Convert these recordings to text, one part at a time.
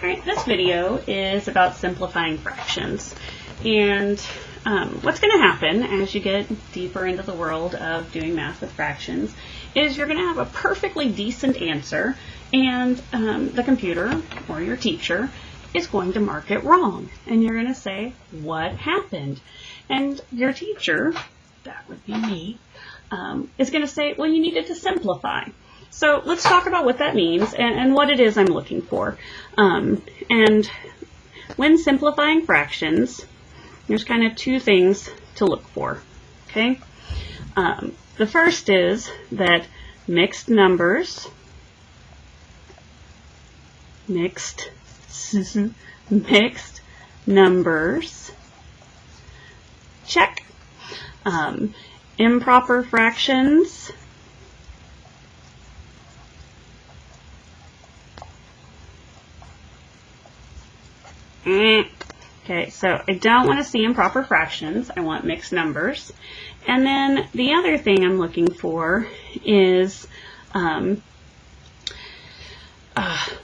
Alright, this video is about simplifying fractions. And what's going to happen as you get deeper into the world of doing math with fractions is you're going to have a perfectly decent answer, and the computer or your teacher is going to mark it wrong. And you're going to say, what happened? And your teacher, that would be me, is going to say, well, you needed to simplify. So let's talk about what that means and what it is I'm looking for. And when simplifying fractions, there's kind of two things to look for, okay? The first is that mixed numbers, check. Improper fractions, okay, so I don't want to see improper fractions. I want mixed numbers. And then the other thing I'm looking for is, well,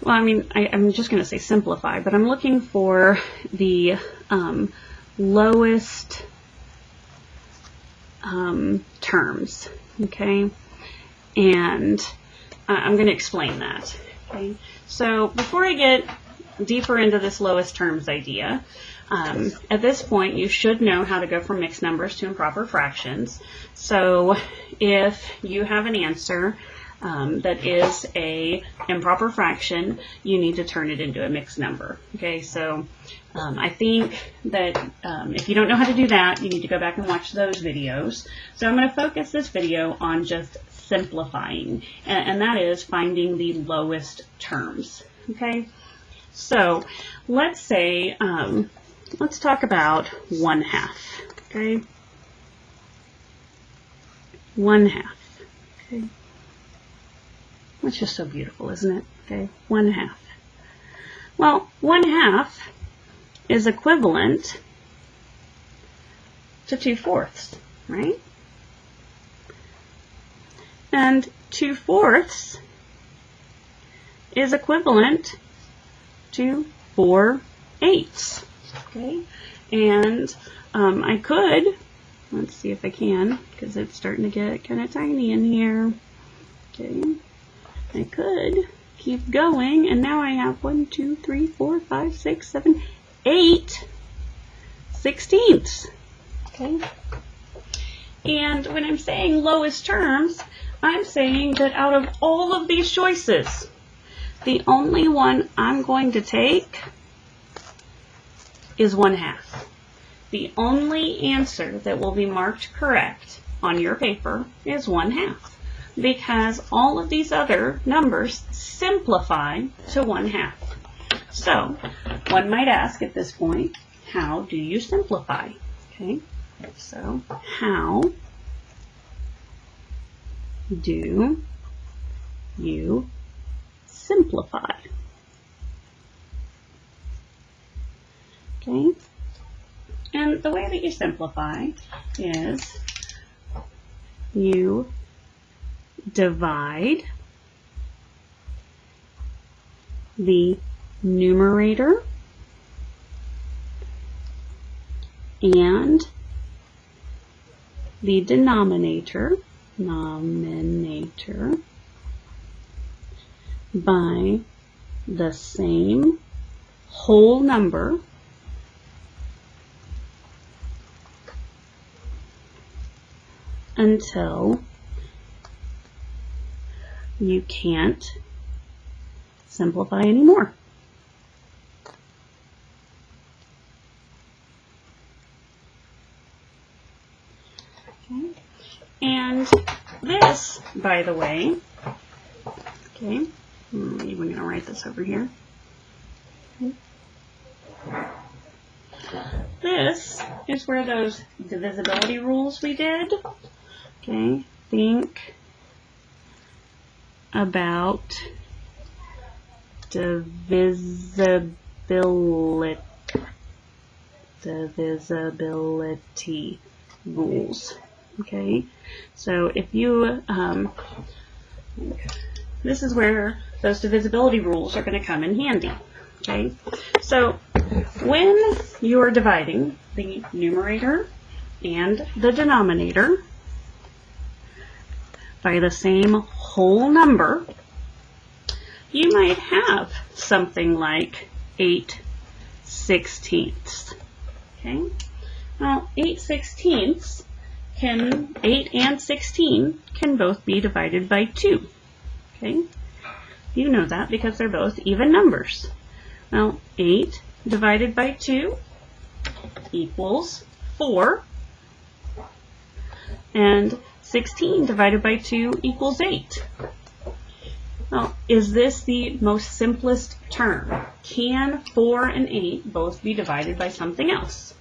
I'm just going to say simplify, but I'm looking for the lowest terms, okay? And I'm going to explain that, okay? So before I get deeper into this lowest terms idea, at this point you should know how to go from mixed numbers to improper fractions. So if you have an answer that is a improper fraction, you need to turn it into a mixed number. Okay, so I think that if you don't know how to do that, you need to go back and watch those videos. So I'm going to focus this video on just simplifying, and that is finding the lowest terms. Okay, so let's say, let's talk about 1/2. Okay, 1/2. Okay. It's just so beautiful, isn't it? Okay, 1/2. Well, 1/2 is equivalent to 2/4, right? And 2/4 is equivalent to 4/8. Okay, and I could, let's see if I can, because it's starting to get kind of tiny in here. Okay. I could keep going, and now I have 1, 2, 3, 4, 5, 6, 7, 8 16ths. Okay? And when I'm saying lowest terms, I'm saying that out of all of these choices, the only one I'm going to take is 1/2. The only answer that will be marked correct on your paper is 1/2. Because all of these other numbers simplify to 1/2. So one might ask at this point, how do you simplify? Okay, so how do you simplify? Okay, and the way that you simplify is you divide the numerator and the denominator by the same whole number until you can't simplify anymore. Okay. And this, by the way, okay, I'm even going to write this over here. Okay. This is where those divisibility rules we did, okay, think about divisibility rules. Okay, so if you this is where those divisibility rules are going to come in handy. Okay, so when you're dividing the numerator and the denominator by the same whole number, you might have something like 8/16. Okay, well, 8/16 can, 8 and 16 can both be divided by 2. Okay, you know that because they're both even numbers. Well, 8 divided by 2 equals 4, and 16 divided by 2 equals 8. Well, is this the most simplest term? Can 4 and 8 both be divided by something else?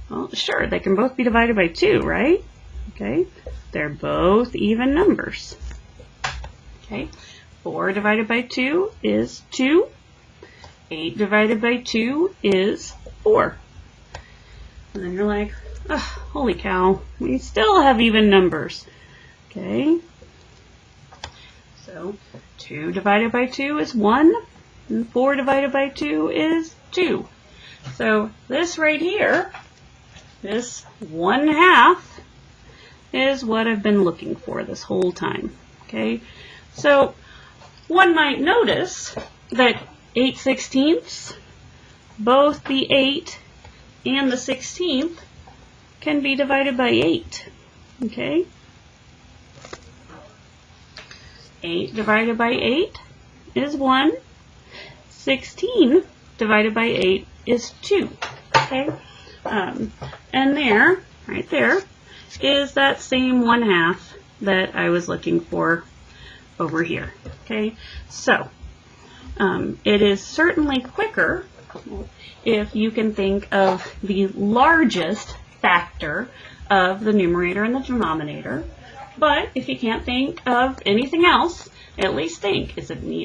Well, sure, they can both be divided by 2, right? Okay, they're both even numbers. Okay, 4 divided by 2 is 2. 8 divided by 2 is 4. And then you're like, oh, holy cow, we still have even numbers. Okay, so 2 divided by 2 is 1, and 4 divided by 2 is 2. So this right here, this 1/2, is what I've been looking for this whole time. Okay, so one might notice that 8/16, both the 8 and the 16th can be divided by 8. Okay, 8 divided by 8 is 1. 16 divided by 8 is 2. Okay, and there, right there, is that same 1/2 that I was looking for over here. Okay, so it is certainly quicker if you can think of the largest factor of the numerator and the denominator. But if you can't think of anything else, at least think,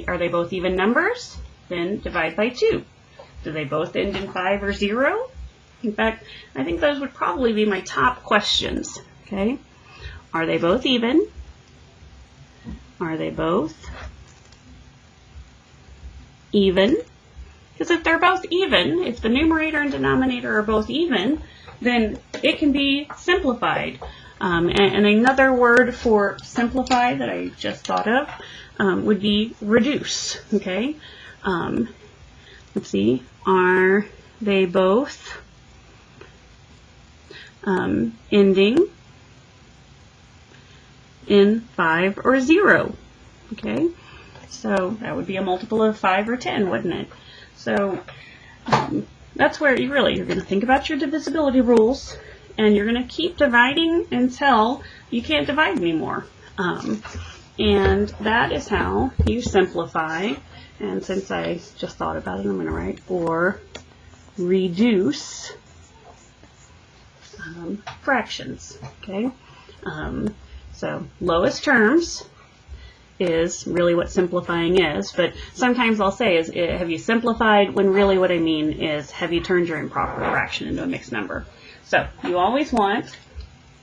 are they both even numbers? Then divide by 2. Do they both end in 5 or 0? In fact, I think those would probably be my top questions. Okay, are they both even? Are they both even? Because if they're both even, if the numerator and denominator are both even, then it can be simplified. And another word for simplify that I just thought of would be reduce. Okay, let's see, are they both ending in 5 or 0? Okay, so that would be a multiple of 5 or 10, wouldn't it? So that's where you're going to think about your divisibility rules, and you're going to keep dividing until you can't divide anymore. And that is how you simplify. And since I just thought about it, I'm going to write or reduce fractions. Okay, so lowest terms is really what simplifying is, but sometimes I'll say is, have you simplified, when really what I mean is, have you turned your improper fraction into a mixed number? So you always want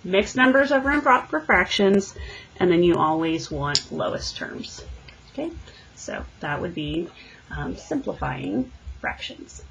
mixed numbers over improper fractions, and then you always want lowest terms. Okay, so that would be simplifying fractions.